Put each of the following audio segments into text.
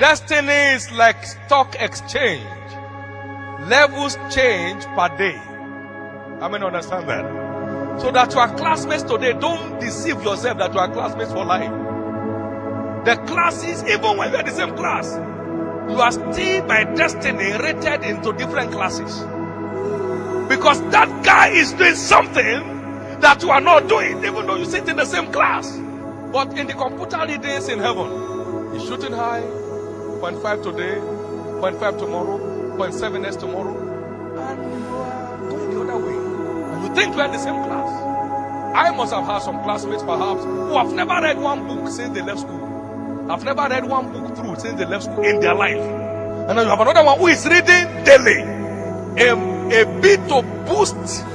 Destiny is like stock exchange. Levels change per day. I mean, understand that? So that you are classmates today, don't deceive yourself that you are classmates for life. The classes, even when you are the same class, you are still by destiny rated into different classes. Because that guy is doing something that you are not doing, even though you sit in the same class. But in the computer readings in heaven, he's shooting high, 0.5 today, 0.5 tomorrow, 0.7 next tomorrow, and you are going the other way. And you think we are in the same class. I must have had some classmates perhaps who have never read one book since they left school. Have never read one book through since they left school in their life. And then you have another one who is reading daily. A bit to boost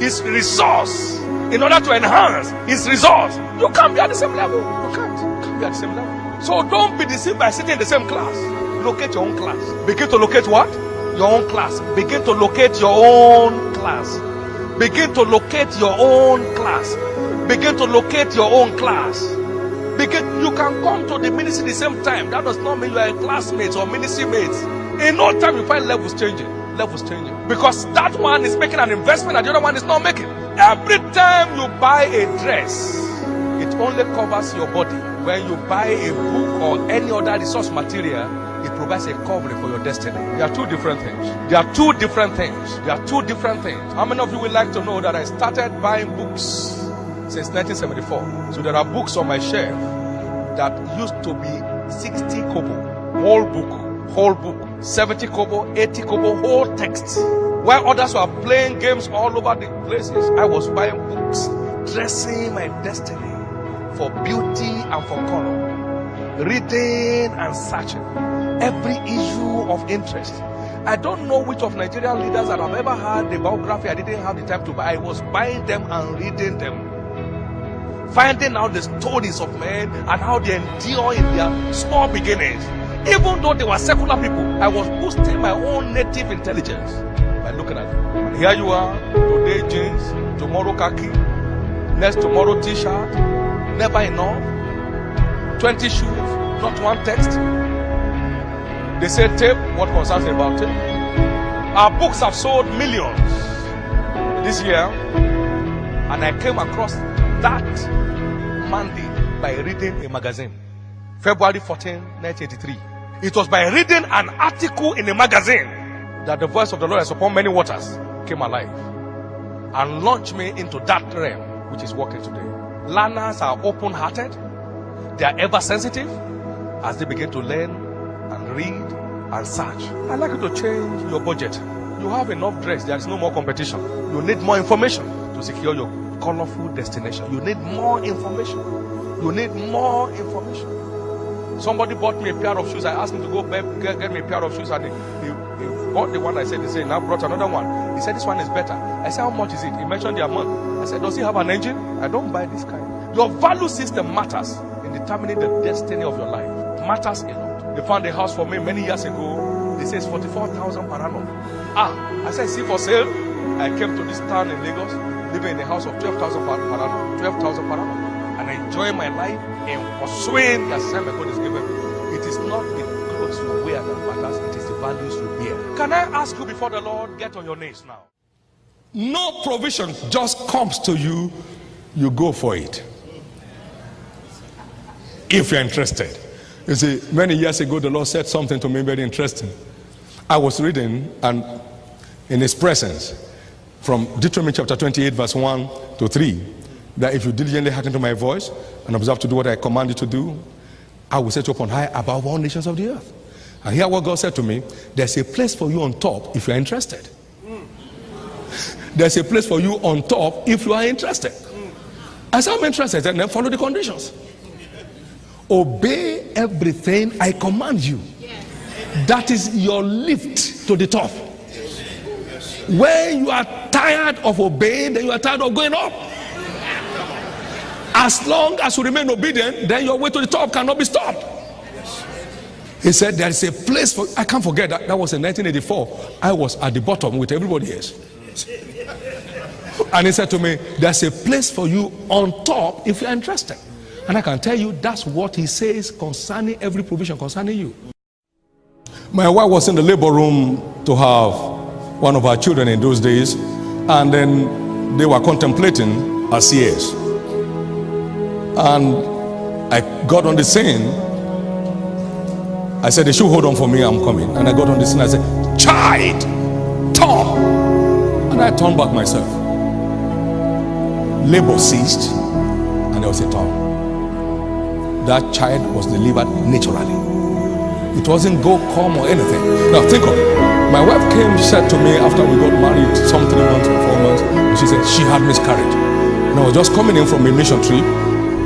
his resource in order to enhance his resource. You can't be at the same level. You can't be at the same level. So don't be deceived by sitting in the same class. Locate your own class. Begin to locate what? Your own class. Begin to locate your own class. Begin to locate your own class. Begin to locate your own class. You can come to the ministry at the same time. That does not mean you are a classmate or ministry mates. In no time you find levels changing. Because that one is making an investment and the other one is not making. Every time you buy a dress, it only covers your body. When you buy a book or any other resource material, it provides a covering for your destiny. There are two different things. How many of you would like to know that I started buying books since 1974? So there are books on my shelf that used to be 60 kobo, whole book, 70 kobo, 80 kobo, whole text. While others were playing games all over the places, I was buying books, dressing my destiny for beauty and for color, reading and searching every issue of interest. I don't know which of Nigerian leaders that I've ever had the biography I didn't have the time to buy. I was buying them and reading them, finding out the stories of men and how they endure in their small beginnings. Even though they were secular people, I was boosting my own native intelligence by looking at them. And here you are, today jeans, tomorrow khaki, next tomorrow t-shirt, never enough, 20 shoes, not one text. They say tape, what concerns me about tape? Our books have sold millions this year, and I came across that mandate by reading a magazine. February 14, 1983. It was by reading an article in a magazine that the voice of the Lord is upon many waters came alive and launched me into that realm which is working today. Learners are open-hearted. They are ever sensitive as they begin to learn and read and search. I'd like you to change your budget. You have enough dress. There is no more competition. You need more information to secure your colorful destination. You need more information. Somebody bought me a pair of shoes. I asked him to go get me a pair of shoes, and he bought the one. I said, he now brought another one. He said, this one is better. I said, how much is it? He mentioned the amount. I said, does it have an engine? I don't buy this kind. Your value system matters in determining the destiny of your life. It matters a lot. They found a house for me many years ago. They say it's 44,000 per annum. I said, see for sale. I came to this town in Lagos, living in a house of 12,000 per annum. 12,000 per annum. And I enjoy my life in pursuing the assignment God is given me. It is not the clothes you wear that matters, it is the values you bear. Can I ask you before the Lord, get on your knees now? No provision just comes to you, you go for it. If you're interested. You see, many years ago the Lord said something to me very interesting. I was reading and in his presence from Deuteronomy chapter 28 verse 1 to 3. That if you diligently hearken to my voice and observe to do what I command you to do, I will set you upon high above all nations of the earth. And hear what God said to me. There's a place for you on top if you are interested. There's a place for you on top if you are interested. I said, I'm interested, and then follow the conditions. Obey everything I command you. That is your lift to the top. When you are tired of obeying, then you are tired of going up. As long as you remain obedient, then your way to the top cannot be stopped. He said there is a place for, I can't forget that. That was in 1984. I was at the bottom with everybody else. And he said to me, there's a place for you on top if you're interested. And I can tell you that's what he says concerning every provision concerning you. My wife was in the labor room to have one of our children in those days, and then they were contemplating a CS. And I got on the scene. I said, they should hold on for me, I'm coming. And I got on the scene, I said, child, turn. And I turned back myself. Labor ceased, and there was a turn. That child was delivered naturally. It wasn't go, come, or anything. Now think of it. My wife came, said to me after we got married, some 3 months or 4 months, and she said she had miscarriage. And I was just coming in from a mission trip.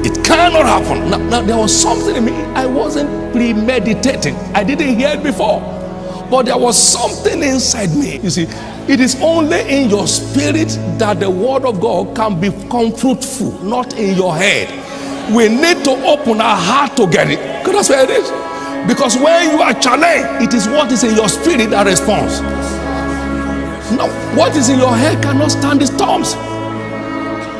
It cannot happen. Now there was something in me. I wasn't premeditating. I didn't hear it before. But there was something inside me. You see, it is only in your spirit that the word of God can become fruitful, not in your head. We need to open our heart to get it. Because that's where it is. Because when you are challenged, it is what is in your spirit that responds. Now, what is in your head cannot stand the storms.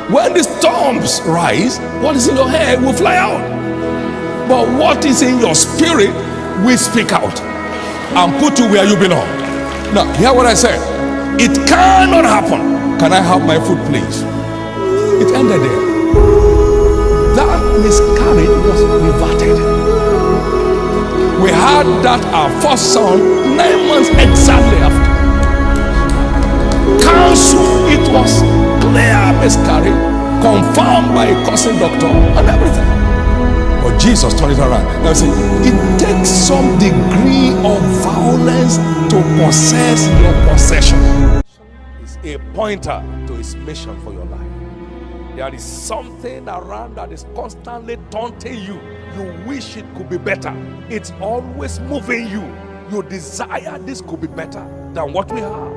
When the storms rise, what is in your head will fly out. But what is in your spirit will speak out and put you where you belong. Now, hear what I said. It cannot happen. Can I have my food, please? It ended there. That miscarriage was reverted. We had that our first son 9 months exactly after. Counsel, it was clear miscarriage, confirmed by a cousin doctor and everything. But Jesus turned it around. Now see, it takes some degree of violence to possess your possession. It's a pointer to his mission for your life. There is something around that is constantly taunting you. You wish it could be better. It's always moving you. You desire this could be better than what we have.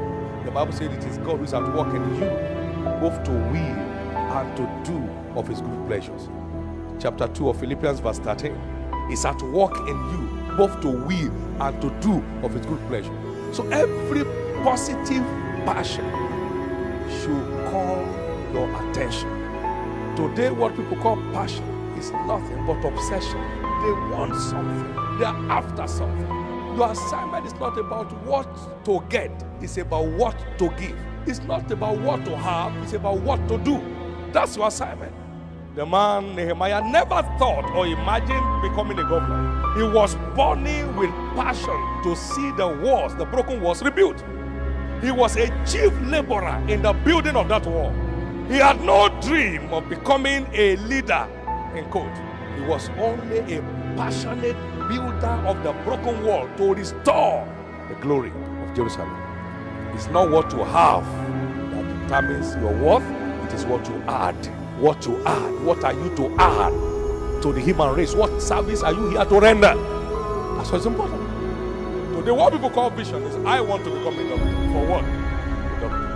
The Bible says it is God who is at work in you, both to will and to do of his good pleasures. Chapter 2 of Philippians verse 13 is at work in you, both to will and to do of his good pleasure. So every positive passion should call your attention. Today, what people call passion is nothing but obsession. They want something. They are after something. Your assignment is not about what to get. It's about what to give. It's not about what to have. It's about what to do. That's your assignment. The man Nehemiah never thought or imagined becoming a governor. He was burning with passion to see the walls, the broken walls, rebuilt. He was a chief laborer in the building of that wall. He had no dream of becoming a leader in code. He was only a passionate builder of the broken wall to restore the glory of Jerusalem. It's not what you have that determines your worth. It is what you add. What you add. What are you to add to the human race? What service are you here to render? That's what's important. Today, what people call vision is, I want to become a doctor. For what? A doctor.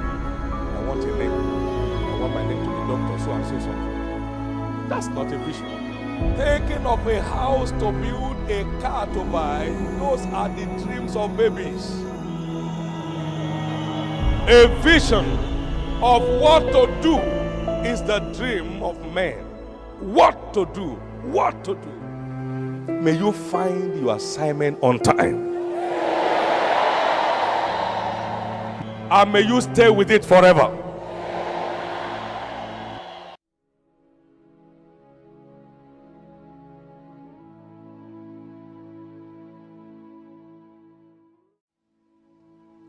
I want a name. I want my name to be doctor, so and so something. That's not a vision. Thinking of a house to build, a car to buy, those are the dreams of babies. A vision of what to do is the dream of men. What to do, what to do. May you find your assignment on time. And may you stay with it forever.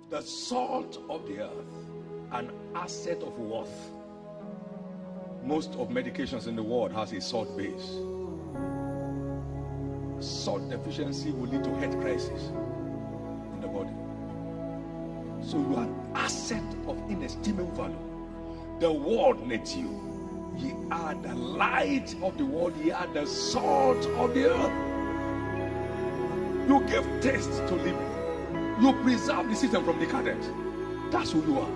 The salt of the earth, an asset of worth. Most of medications in the world has a salt base. Salt deficiency will lead to health crisis in the body. So you are an asset of inestimable value. The world needs you. Ye are the light of the world. Ye are the salt of the earth. You give taste to living. You preserve the system from decadence. That's who you are.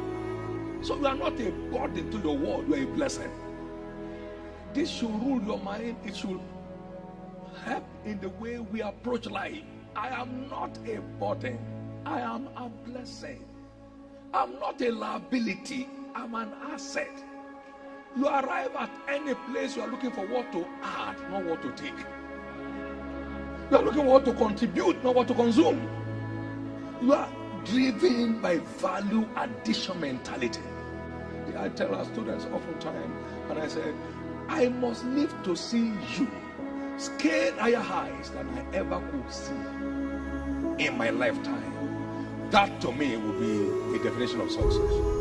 So you are not a burden to your world. You are a blessing. This should rule your mind. It should help in the way we approach life. I am not a burden. I am a blessing. I'm not a liability. I'm an asset. You arrive at any place, you are looking for what to add, not what to take. You are looking for what to contribute, not what to consume. You are driven by value addition mentality. I tell our students oftentimes, and I said, I must live to see you scale higher heights than I ever could see in my lifetime. That to me will be a definition of success.